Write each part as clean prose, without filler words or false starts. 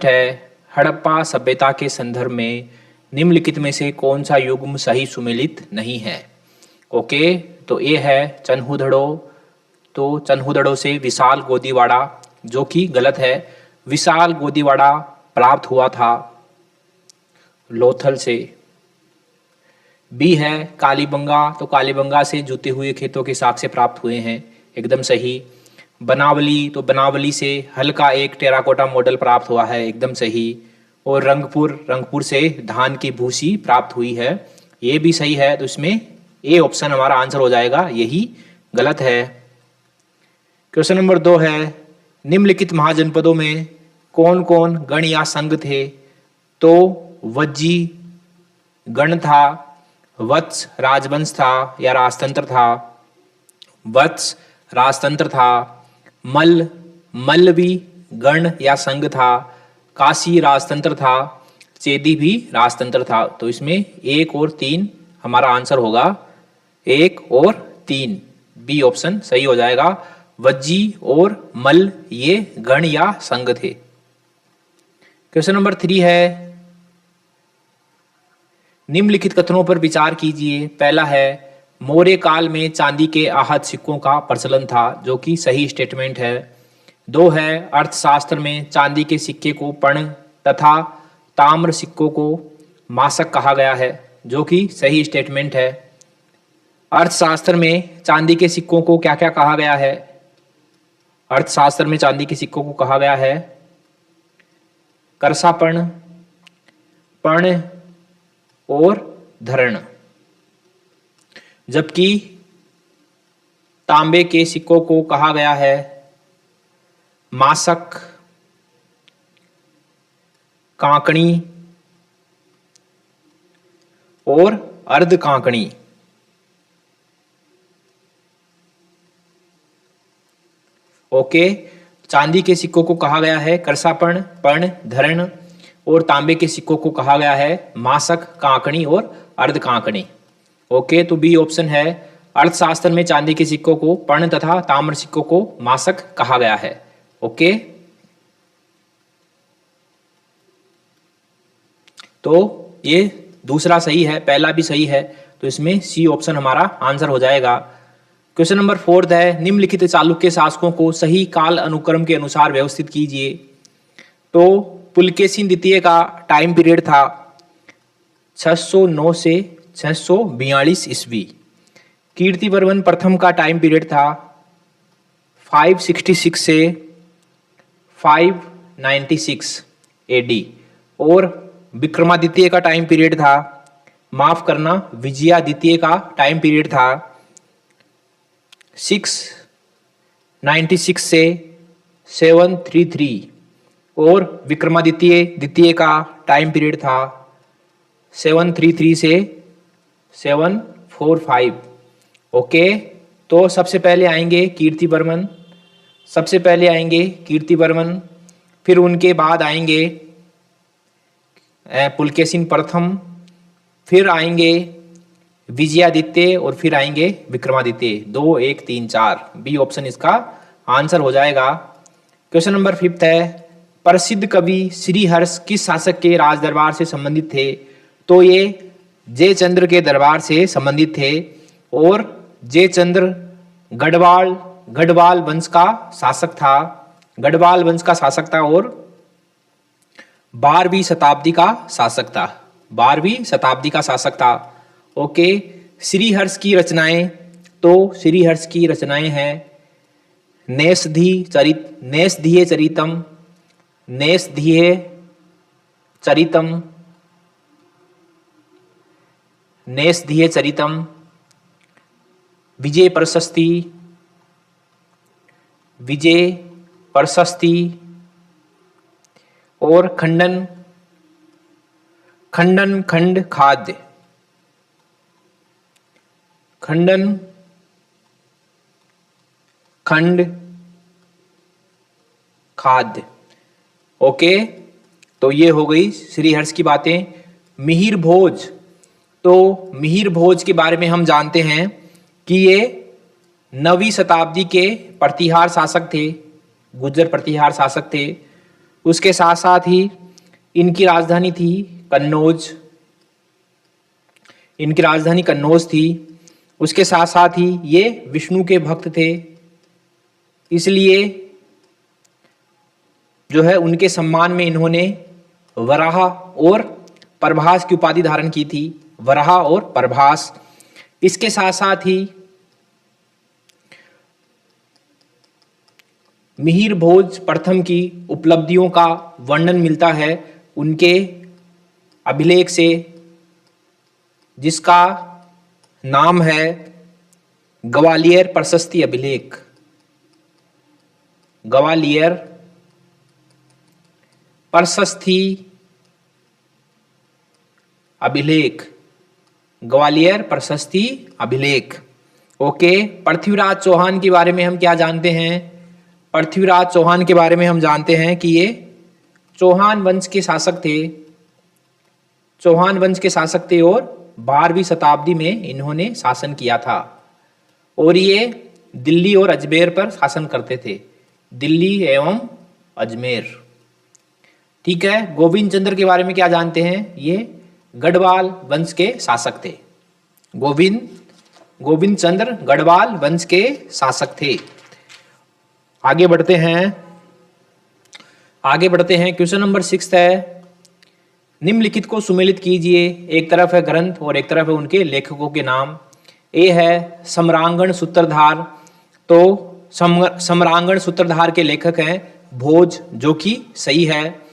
First है, हड़प्पा सभ्यता के संदर्भ में निम्नलिखित में से कौन सा युग्म सही सुमेलित नहीं है। ओके, तो ये है चन्हुदड़ो। तो चन्हुदड़ो से विशाल गोदीवाड़ा, जो कि गलत है। विशाल गोदीवाड़ा प्राप्त हुआ था लोथल से। बी है कालीबंगा, तो कालीबंगा से जुते हुए खेतों के साथ से प्राप्त हुए हैं, एकदम सही। बनावली, तो बनावली से हल्का एक टेराकोटा मॉडल प्राप्त हुआ है, एकदम सही। और रंगपुर, रंगपुर से धान की भूसी प्राप्त हुई है, ये भी सही है। तो इसमें ए ऑप्शन हमारा आंसर हो जाएगा, यही गलत है। क्वेश्चन नंबर 2 है, निम्नलिखित महाजनपदों में कौन कौन गण या संघ थे। तो वज्जी गण था, वत्स राजवंश था या राजतंत्र था, वत्स राजतंत्र था। मल्ल, मल्ल भी गण या संघ था। काशी राजतंत्र था। चेदी भी राजतंत्र था। तो इसमें 1 और 3 हमारा आंसर होगा, 1 और 3, बी ऑप्शन सही हो जाएगा। वज्जी और मल्ल ये गण या संघ थे। क्वेश्चन नंबर 3 है, निम्नलिखित कथनों पर विचार कीजिए। पहला है, मौर्य काल में चांदी के आहत सिक्कों का प्रचलन था, जो कि सही स्टेटमेंट है। 2 है, अर्थशास्त्र में चांदी के सिक्के को पर्ण तथा ताम्र सिक्कों को मासक कहा गया है, जो कि सही स्टेटमेंट है। अर्थशास्त्र में चांदी के सिक्कों को क्या क्या कहा गया है। अर्थशास्त्र में चांदी के सिक्कों को कहा गया है करसापर्ण, पर्ण और धरण। जबकि तांबे के सिक्कों को कहा गया है मासक, कांकणी और अर्ध कांकणी। ओके, चांदी के सिक्कों को कहा गया है करसापर्ण, पर्ण, धरण, और तांबे के सिक्कों को कहा गया है मासक, कांकणी और अर्ध कांकणी। ओके, तो बी ऑप्शन है, अर्थशास्त्र में चांदी के सिक्कों को पर्ण तथा ताम्र सिक्कों को मासक कहा गया है। ओके, तो ये दूसरा सही है, पहला भी सही है, तो इसमें सी ऑप्शन हमारा आंसर हो जाएगा। क्वेश्चन नंबर 4 है, निम्नलिखित चालुक्य शासकों को सही काल अनुक्रम के अनुसार व्यवस्थित कीजिए। तो पुलकेशिन द्वितीय का टाइम पीरियड था 609 से 642 ईस्वी। कीर्तिवर्मन प्रथम का टाइम पीरियड था 566 से 596 एडी। और विक्रमादित्य का टाइम पीरियड था, माफ करना, विजयादित्य का टाइम पीरियड था 696 से 733। और विक्रमादित्य द्वितीय का टाइम पीरियड था 733 से 745। ओके, तो सबसे पहले आएंगे कीर्तिवर्मन, फिर उनके बाद आएंगे पुलकेशिन प्रथम, फिर आएंगे विजयादित्य और फिर आएंगे विक्रमादित्य। 2 1 3 4, बी ऑप्शन इसका आंसर हो जाएगा। क्वेश्चन नंबर 5 है, प्रसिद्ध कवि श्रीहर्ष किस शासक के राज दरबार से संबंधित थे। तो ये जयचंद्र के दरबार से संबंधित थे। और जयचंद्र गढ़वाल वंश का शासक था, और 12वीं शताब्दी का शासक था। ओके, श्रीहर्ष की रचनाएं, तो श्रीहर्ष की रचनाएं हैं नेषधीय चरितम, विजय प्रशस्ति और खंड खाद्य। ओके, तो ये हो गई श्रीहर्ष की बातें। मिहिर भोज, तो मिहिर भोज के बारे में हम जानते हैं कि ये 9वीं शताब्दी के प्रतिहार शासक थे, गुर्जर प्रतिहार शासक थे। उसके साथ साथ ही इनकी राजधानी थी कन्नौज, इनकी राजधानी कन्नौज थी। उसके साथ साथ ही ये विष्णु के भक्त थे, इसलिए जो है उनके सम्मान में इन्होंने वराह और प्रभास की उपाधि धारण की थी, वराह और प्रभास। इसके साथ साथ ही मिहिर भोज प्रथम की उपलब्धियों का वर्णन मिलता है उनके अभिलेख से, जिसका नाम है ग्वालियर प्रशस्ति अभिलेख। ग्वालियर प्रशस्ति अभिलेख, ग्वालियर प्रशस्ति अभिलेख। ओके, पृथ्वीराज चौहान के बारे में हम क्या जानते हैं? पृथ्वीराज चौहान के बारे में हम जानते हैं कि ये चौहान वंश के शासक थे, चौहान वंश के शासक थे और 12वीं शताब्दी में इन्होंने शासन किया था और ये दिल्ली और अजमेर पर शासन करते थे, दिल्ली एवं अजमेर। ठीक है, गोविंद चंद्र के बारे में क्या जानते हैं? ये गढ़वाल वंश के शासक थे। गोविंद चंद्र गढ़वाल वंश के शासक थे। आगे बढ़ते हैं। क्वेश्चन नंबर 6 है, निम्नलिखित को सुमेलित कीजिए। एक तरफ है ग्रंथ और एक तरफ है उनके लेखकों के नाम। ए है सम्रांगण सूत्रधार, तो सम्रांगण सूत्रधार के लेखक हैं भोज, जो कि सही है।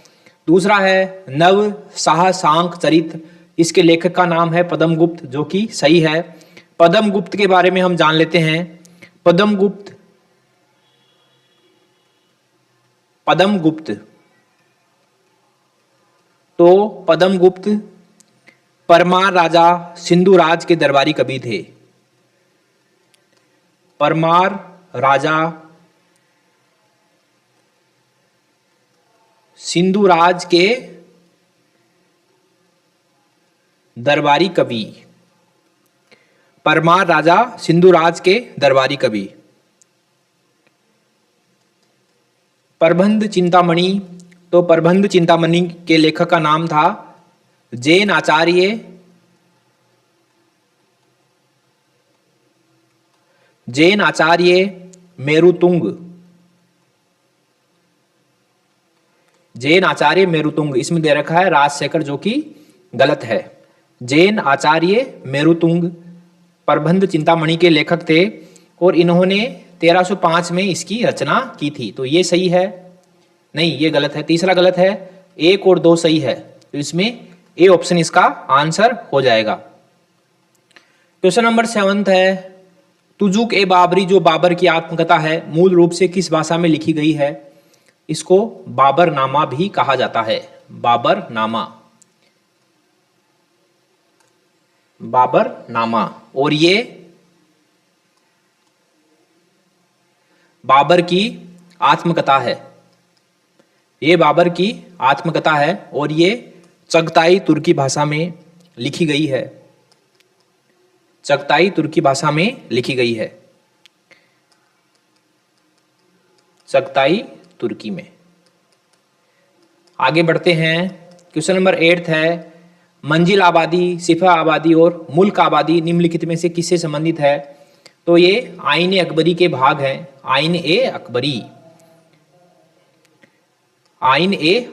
दूसरा है नव शाह सांक चरित, इसके लेखक का नाम है पद्मगुप्त, जो कि सही है। पद्मगुप्त के बारे में हम जान लेते हैं। पद्मगुप्त परमार राजा सिंधुराज के दरबारी कवि थे। परमार राजा सिंधुराज के दरबारी कवि, परमार राजा सिंधुराज के दरबारी कवि। प्रबंध चिंतामणि, तो प्रबंध चिंतामणि के लेखक का नाम था जैन आचार्य मेरुतुंग। जैन आचार्य मेरुतुंग, इसमें दे रखा है राजशेखर, जो कि गलत है। जैन आचार्य मेरुतुंग प्रबंध चिंतामणि के लेखक थे और इन्होंने 1305 में इसकी रचना की थी। तो ये सही है? नहीं, ये गलत है, तीसरा गलत है। 1 और 2 सही है, तो इसमें ए ऑप्शन इसका आंसर हो जाएगा। क्वेश्चन नंबर 7 है, तुजुक ए बाबरी, जो बाबर की आत्मकथा है, मूल रूप से किस भाषा में लिखी गई है? इसको बाबरनामा भी कहा जाता है। बाबरनामा। और ये बाबर की आत्मकथा है, ये बाबर की आत्मकथा है और ये चगताई तुर्की भाषा में लिखी गई है। चगताई तुर्की भाषा में लिखी गई है, चगताई तुर्की में। आगे बढ़ते हैं। क्वेश्चन नंबर 8 है, मंजिल आबादी, सिफा आबादी और मुल्क आबादी निम्नलिखित में से किससे संबंधित है? तो ये आईन अकबरी के भाग हैं। आईन ए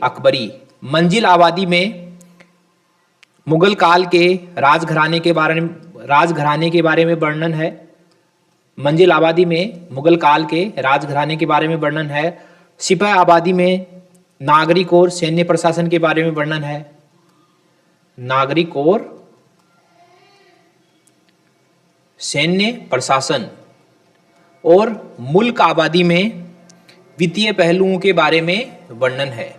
अकबरी। मंजिल आबादी में मुगल काल के राजघराने के बारे में वर्णन है। मंजिल आबादी में मुगल काल के राजघराने के बारे में वर्णन है। सिपह आबादी में नागरिक और सैन्य प्रशासन के बारे में वर्णन है। नागरिक और सैन्य प्रशासन। और मुल्क आबादी में वित्तीय पहलुओं के बारे में वर्णन है।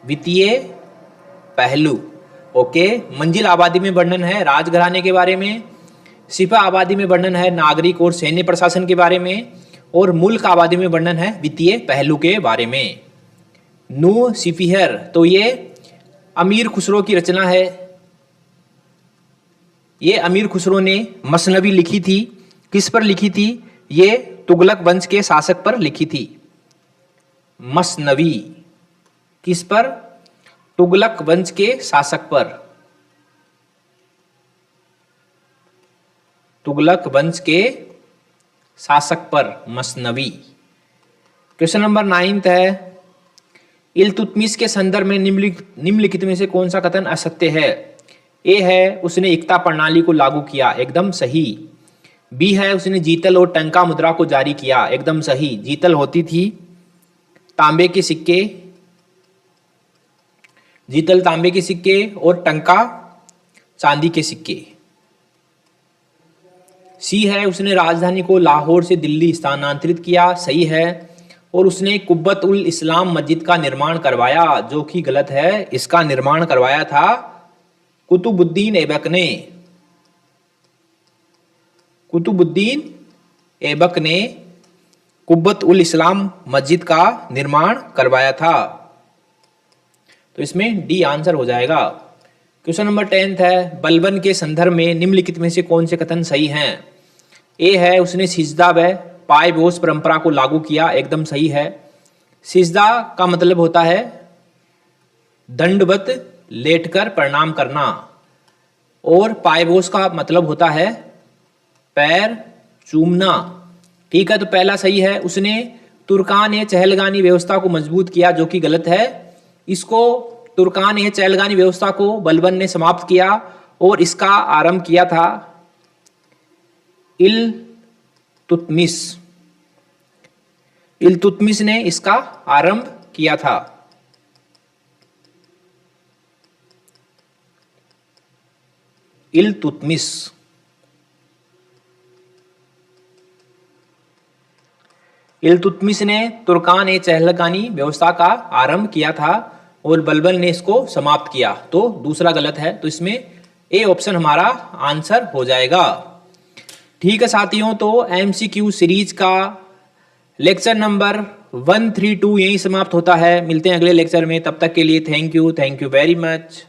वित्तीय पहलू। ओके, मंजिल आबादी में वर्णन है राजघराने के बारे में, सिपा आबादी में वर्णन है नागरिक और सैन्य प्रशासन के बारे में, और मुल्क आबादी में वर्णन है वित्तीय पहलू के बारे में। नू सिफिहर, तो ये अमीर खुसरो की रचना है। ये अमीर खुसरो ने मसनवी लिखी थी। किस पर लिखी थी? ये तुगलक वंश के शासक पर लिखी थी। मसनवी किस पर? तुगलक वंश के शासक पर। तुगलक वंश के शासक पर मसनवी। क्वेश्चन नंबर 9 है, इल्तुतमिश के संदर्भ में निम्नलिखित में से कौन सा कथन असत्य है? ए है उसने एकता प्रणाली को लागू किया, एकदम सही। बी है उसने जीतल और टंका मुद्रा को जारी किया, एकदम सही। जीतल होती थी तांबे के सिक्के, जीतल तांबे के सिक्के और टंका चांदी के सिक्के। सी है उसने राजधानी को लाहौर से दिल्ली स्थानांतरित किया, सही है। और उसने कुब्बत उल इस्लाम मस्जिद का निर्माण करवाया, जो कि गलत है। इसका निर्माण करवाया था कुतुबुद्दीन ऐबक ने। कुतुबुद्दीन ऐबक ने कुब्बत उल इस्लाम मस्जिद का निर्माण करवाया था। तो इसमें डी आंसर हो जाएगा। क्वेश्चन नंबर 10 है, बलबन के संदर्भ में निम्नलिखित में से कौन से कथन सही हैं? ए है उसने सिजदा व पायबोस परंपरा को लागू किया, एकदम सही है। सिजदा का मतलब होता है दंडवत लेटकर प्रणाम करना, और पायबोस का मतलब होता है पैर चूमना। ठीक है, तो पहला सही है। उसने तुर्कान ए चहलगानी व्यवस्था को मजबूत किया, जो कि गलत है। इसको तुर्कान ए चहलगानी व्यवस्था को बलबन ने समाप्त किया और इसका आरंभ किया था इल्तुतमिश ने इसका आरंभ किया था। इल्तुतमिश ने तुर्कान ए चहलगानी व्यवस्था का आरंभ किया था और बलबन ने इसको समाप्त किया, तो दूसरा गलत है। तो इसमें ए ऑप्शन हमारा आंसर हो जाएगा। ठीक है साथियों, तो एमसीक्यू सीरीज का लेक्चर नंबर 132 यहीं समाप्त होता है। मिलते हैं अगले लेक्चर में, तब तक के लिए थैंक यू वेरी मच।